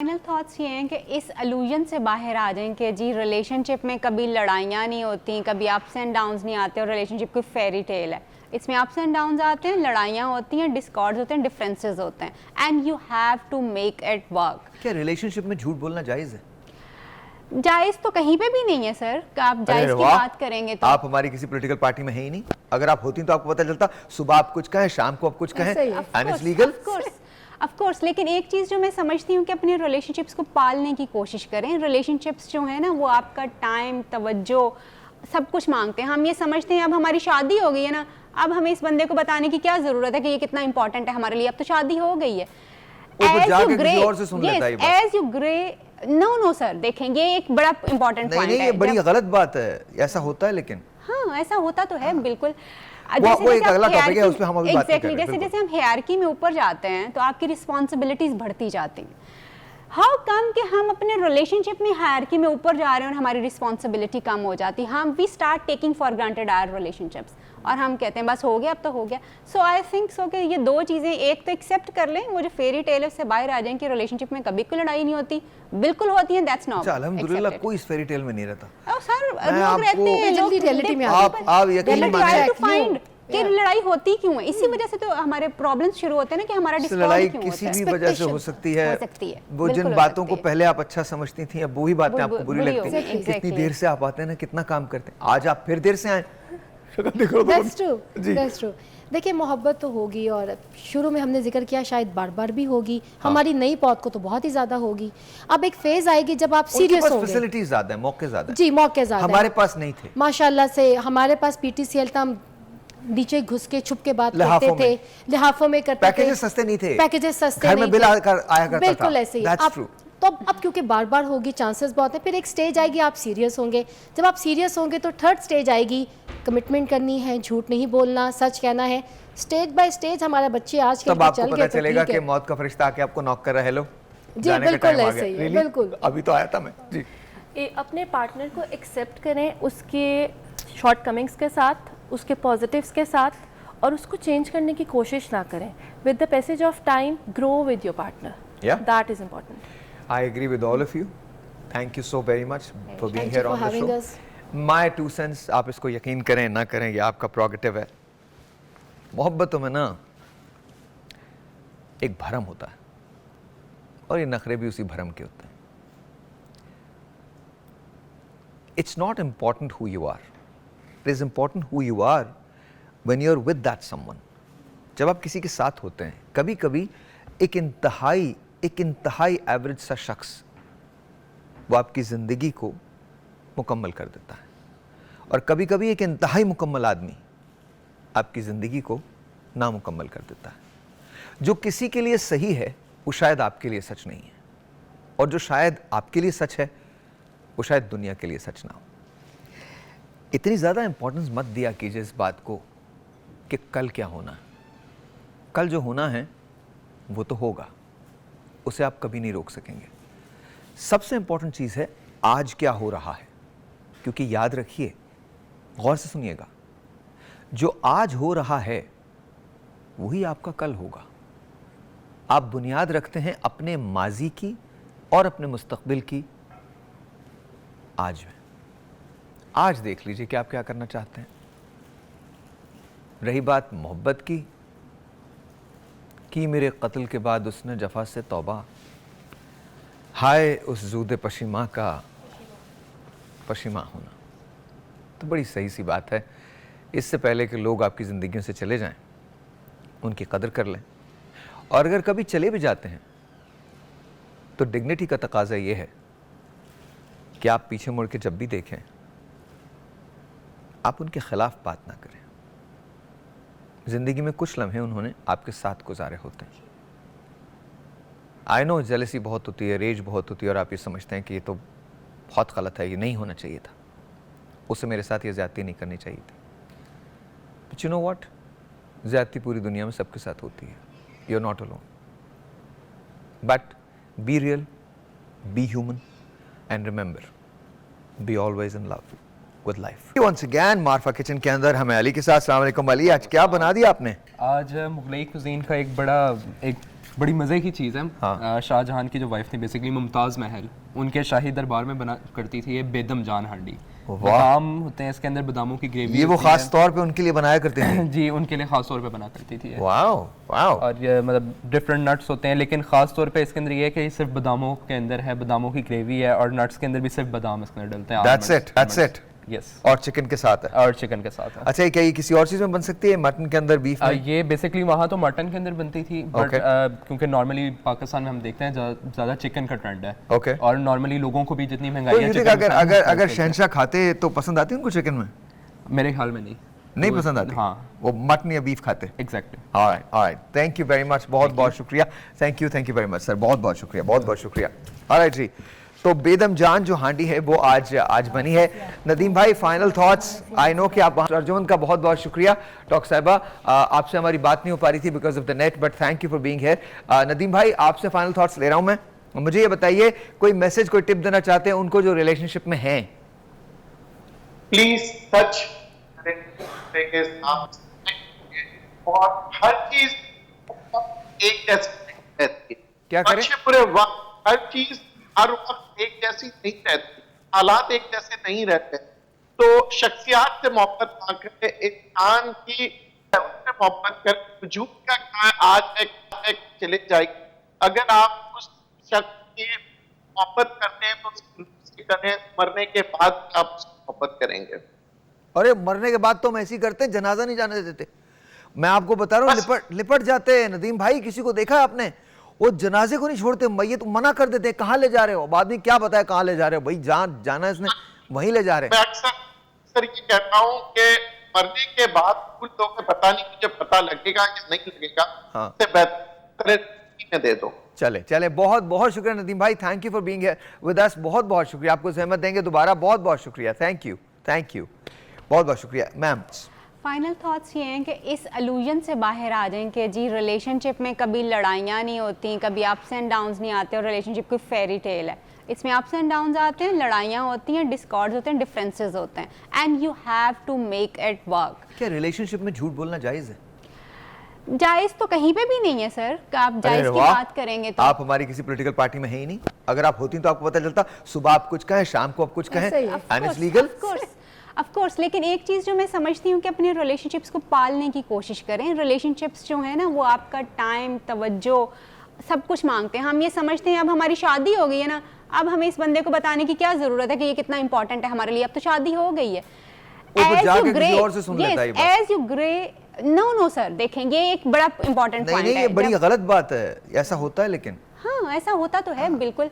Final thoughts ये हैं कि इस अलूजन से बाहर आ जाएं कि जी रिलेशनशिप में कभी लड़ाइयाँ नहीं होती, कभी अप्स एंड डाउन्स नहीं आते और रिलेशनशिप कोई फेरी टेल है। इसमें अप्स एंड डाउन्स आते हैं, लड़ाइयाँ होती हैं, डिस्कॉर्ड्स होते हैं, डिफरेंसेस होते हैं, and you have to make it work. क्या रिलेशनशिप में झूठ बोलना जायज़ है? जायज़ तो कहीं पे भी नहीं है सर। आप जायज़ की बात करेंगे तो आप हमारी किसी पॉलिटिकल पार्टी में है ही नहीं। अगर आप होती तो आपको पता चलता, सुबह आप कुछ कहें, शाम को आप कुछ कहें, and it's legal. Of course, लेकिन एक चीज़ जो मैं समझती हूँ कि अपने रिलेशनशिप्स को पालने की कोशिश करें। रिलेशनशिप्स जो है ना वो आपका टाइम, तवज्जो, सब कुछ मांगते हैं। हम ये समझते हैं अब हमारी शादी हो गई है ना, अब हमें इस बंदे को बताने की क्या ज़रूरत है कि ये कितना इंपॉर्टेंट है हमारे लिए, अब तो शादी हो गई है। As you grey, no sir, देखें ये एक बड़ा इंपॉर्टेंट पॉइंट है। ये बड़ी गलत बात है, ऐसा होता है। लेकिन हाँ, ऐसा होता तो है बिल्कुल। वो एक अगला टॉपिक है, उस पे हम अभी बात करेंगे। जैसे हम हायरार्की में ऊपर जाते हैं तो आपकी रिस्पॉन्सिबिलिटीज बढ़ती जाती हैं। हाउ कम कि हम अपने रिलेशनशिप में हायरार्की में ऊपर जा रहे हैं और हमारी रिस्पॉन्सिबिलिटी कम हो जाती है। हम we start taking for granted our relationships और हम कहते हैं बस हो गया, अब तो हो गया। सो आई थिंक सो कि ये दो चीज़ें, एक तो एक्सेप्ट कर लें वो जो फेरी टेल है उससे बाहर आ जाएं कि रिलेशनशिप में कभी कोई लड़ाई नहीं होती। बिल्कुल होती है, दैट्स नॉट। अल्हम्दुलिल्लाह कोई इस फेरी टेल में नहीं रहता। सर लोग रहते हैं, लोग रियलिटी में आप यकीन मानिए कि लड़ाई होती क्यों है, इसी वजह से तो हमारे प्रॉब्लम्स शुरू होते हैं ना कि हमारा लड़ाई किसी भी वजह से हो सकती है। वो जिन बातों को पहले आप अच्छा समझती थी अब वही बातें आपको बुरी लगती हैं। कितनी देर से आप आते हैं ना, कितना काम करते हैं, आज आप फिर देर से आए। That's true. देखिए मोहब्बत तो होगी और शुरू में हमने जिक्र किया शायद बार बार भी होगी। हमारी नई पौध को तो बहुत ही ज्यादा होगी। अब एक फेज आएगी जब आप सीरियस होंगे। फैसिलिटीज ज्यादा है, मौके ज्यादा है। जी, मौके ज्यादा हमारे पास नहीं थे माशाल्लाह से। हमारे पास पीटीसीएल था, हम नीचे घुस के छुप के बात करते थे, लिहाफों में करते थे। पैकेजेस सस्ते नहीं थे, पैकेजेस सस्ते घर में बिल आया करता था। बिल्कुल ऐसे ही। तो अब क्योंकि बार बार होगी, चांसेस बहुत है, फिर एक स्टेज आएगी आप सीरियस होंगे। जब आप सीरियस होंगे तो थर्ड स्टेज आएगी, कमिटमेंट करनी है, झूठ नहीं बोलना, सच कहना है। स्टेज बाय स्टेज हमारे बच्चे आज के तब आपको पता चलेगा कि मौत का फरिश्ता आके आपको नॉक कर रहा है, हेलो जी, बिल्कुल ऐसे ही है। बिल्कुल अभी तो आया था मैं जी। अपने पार्टनर को एक्सेप्ट करें उसके शॉर्टकमिंग्स के साथ, उसके पॉजिटिव्स के साथ, और उसको चेंज करने की कोशिश ना करें। With the passage of time grow with your partner, that is important. I agree with all of you. Thank you so very much for being here on the show. My 2 cents, आप इसको यकीन करें ना करें ये आपका purgative है। मोहब्बतों में ना एक भरम होता है और ये नखरे भी उसी भरम के होते हैं। It's not important who you are. It is important who you are when you're with that someone. जब आप किसी के साथ होते हैं, कभी कभी एक इंतहाई एवरेज सा शख्स वो आपकी ज़िंदगी को मुकम्मल कर देता है, और कभी कभी एक इंतहाई मुकम्मल आदमी आपकी ज़िंदगी को नामुकम्मल कर देता है। जो किसी के लिए सही है वो शायद आपके लिए सच नहीं है, और जो शायद आपके लिए सच है वो शायद दुनिया के लिए सच ना हो। इतनी ज़्यादा इंपॉर्टेंस मत दिया कीजिए इस बात को कि कल क्या होना है। कल जो होना है वो तो होगा, उसे आप कभी नहीं रोक सकेंगे। सबसे इंपॉर्टेंट चीज़ है आज क्या हो रहा है, क्योंकि याद रखिए, गौर से सुनिएगा, जो आज हो रहा है वही आपका कल होगा। आप बुनियाद रखते हैं अपने माजी की और अपने मुस्तकबिल की आज में। आज देख लीजिए कि आप क्या करना चाहते हैं। रही बात मोहब्बत की मेरे कत्ल के बाद उसने जफा से तौबा, हाय उस जूद पशिमा का पशिमा होना। तो बड़ी सही सी बात है। इससे पहले कि लोग आपकी ज़िंदगियों से चले जाएं, उनकी कदर कर लें, और अगर कभी चले भी जाते हैं तो डिग्निटी का तकाजा ये है कि आप पीछे मुड़ के जब भी देखें आप उनके खिलाफ बात ना करें। ज़िंदगी में कुछ लम्हे उन्होंने आपके साथ गुजारे होते हैं। आई नो जेलसी बहुत होती है, रेज बहुत होती है, और आप ये समझते हैं कि ये तो बहुत गलत है, ये नहीं होना चाहिए था, उसे मेरे साथ ये ज़्यादती नहीं करनी चाहिए थी। बट यू नो व्हाट, ज़्यादती पूरी दुनिया में सबके साथ होती है। You are not alone. But be real, be human, and remember, be always in love with life. Once again, मारफा किचन के अंदर हमें अली के साथ। अस्सलाम वालेकुम अली, आज क्या बना दिया आपने? आज मुगलई कुजीन का एक बड़ी मज़े की चीज़ है। हाँ। शाहजहां की जो वाइफ थी बेसिकली मुमताज़ महल, उनके शाही दरबार में बना करती थी ये बेदम जान हांडी। बादाम होते हैं इसके अंदर, बादामों की ग्रेवी। ये वो खास तौर पे उनके लिए बनाया करते हैं? जी, उनके लिए खास तौर पे बना करती थी ये। Wow wow. और ये मतलब डिफरेंट नट्स होते हैं, लेकिन खास तौर पे इसके अंदर ये है कि सिर्फ बादामों के अंदर है, बादामों की ग्रेवी है, और नट्स के अंदर भी सिर्फ बादाम इसके अंदर डलते हैं। That's it. यस। और चिकन के साथ है? और चिकन के साथ है। अच्छा, ये क्या ये किसी और चीज में बन सकती है? मटन के अंदर, बीफ में? ये बेसिकली वहाँ तो मटन के अंदर बनती थी, बट क्योंकि नॉर्मली पाकिस्तान में हम देखते हैं ज़्यादा चिकन का ट्रेंड है। ओके। और नॉर्मली लोगों को भी जितनी तो महंगाई है, अगर शहनशाह खाते तो पसंद आती उनको चिकन में? मेरे ख्याल में नहीं नहीं पसंद आती? हाँ, वो मटन या बीफ खाते? Exactly. Alright, thank you very much, बहुत शुक्रिया। Thank you very much sir, बहुत शुक्रिया। ऑलराइट जी, तो बेदम जान जो हांडी है वो आज बनी है। नदीम भाई, फाइनल थॉट्स? आई नो कि आप अर्जुन का बहुत शुक्रिया। डॉक्टर साहिबा, आपसे हमारी बात नहीं हो पा रही थी because of the net, but thank you for being here. Nadeem भाई, आपसे फाइनल थॉट्स ले रहा हूं मैं। मुझे ये बताइए, कोई मैसेज, कोई टिप देना चाहते हैं उनको जो रिलेशनशिप में हैं? प्लीज सच के साथ, और हर चीज एक जैसी नहीं रहती। क्या करें? अच्छे बुरे वक्त हर चीज हर वक्त एक जैसी नहीं रहती, हालात एक जैसे नहीं रहते। तो शख्सियात से मोहब्बत ना करें, इंसान की से मोहब्बत करें। वजूद का क्या आज एक चले जाएगी। अगर आप उस शख्स की मोहब्बत करते हैं तो उससे करें, मरने के बाद आप उससे मोहब्बत करेंगे। अरे मरने के बाद तो हम ऐसे ही करते हैं, जनाजा नहीं जाने देते। मैं आपको बता रहा हूँ, लिपट जाते हैं। नदीम भाई, किसी को देखा है आपने? वो जनाजे को नहीं छोड़ते, मैयत मना कर देते हैं, कहाँ ले जा रहे हो? बाद में क्या बताया कहाँ ले जा रहे हो? भाई जाना इसने, वहीं ले जा रहे हैं। मैं अक्सर ये कहता हूँ कि मरने के बाद कुछ लोग पता नहीं, मुझे पता लगेगा कि नहीं लगेगा। हाँ। इससे बेहतर में दे दो। चले, बहुत शुक्रिया नदीम भाई, thank you for being here with us. बहुत शुक्रिया, आपको सहमत देंगे दोबारा। बहुत शुक्रिया, थैंक यू, बहुत शुक्रिया। मैम, फाइनल थॉट्स ये हैं कि इस अलूजन से बाहर आ जाएं कि जी रिलेशनशिप में कभी लड़ाइयाँ नहीं होती, कभी अप्स एंड डाउन्स नहीं आते, और रिलेशनशिप कोई फेरी टेल है। इसमें अप्स एंड डाउन्स आते हैं, लड़ाइयाँ होती हैं, डिस्कॉर्ड्स होते हैं, डिफरेंसेस होते हैं, and you have to make it work. क्या रिलेशनशिप में झूठ बोलना जायज़ है? जायज़ तो कहीं पे भी नहीं है सर। आप जायज़ की बात करेंगे तो आप हमारी किसी पॉलिटिकल पार्टी में है ही नहीं। अगर आप होती तो आपको पता चलता, सुबह आप कुछ कहें, शाम को आप कुछ कहें, and it's legal. Of course, लेकिन एक चीज़ जो मैं समझती हूँ कि अपने रिलेशनशिप्स को पालने की कोशिश करें। रिलेशनशिप्स जो है ना, वो आपका टाइम, तवज्जो, सब कुछ मांगते हैं। हम ये समझते हैं अब हमारी शादी हो गई है ना, अब हमें इस बंदे को बताने की क्या ज़रूरत है कि ये कितना इंपॉर्टेंट है हमारे लिए, अब तो शादी हो गई है। As you grey, no sir, देखें ये एक बड़ा इंपॉर्टेंट पॉइंट है। ये बड़ी गलत बात है, ऐसा होता है। लेकिन हाँ, ऐसा होता तो है बिल्कुल।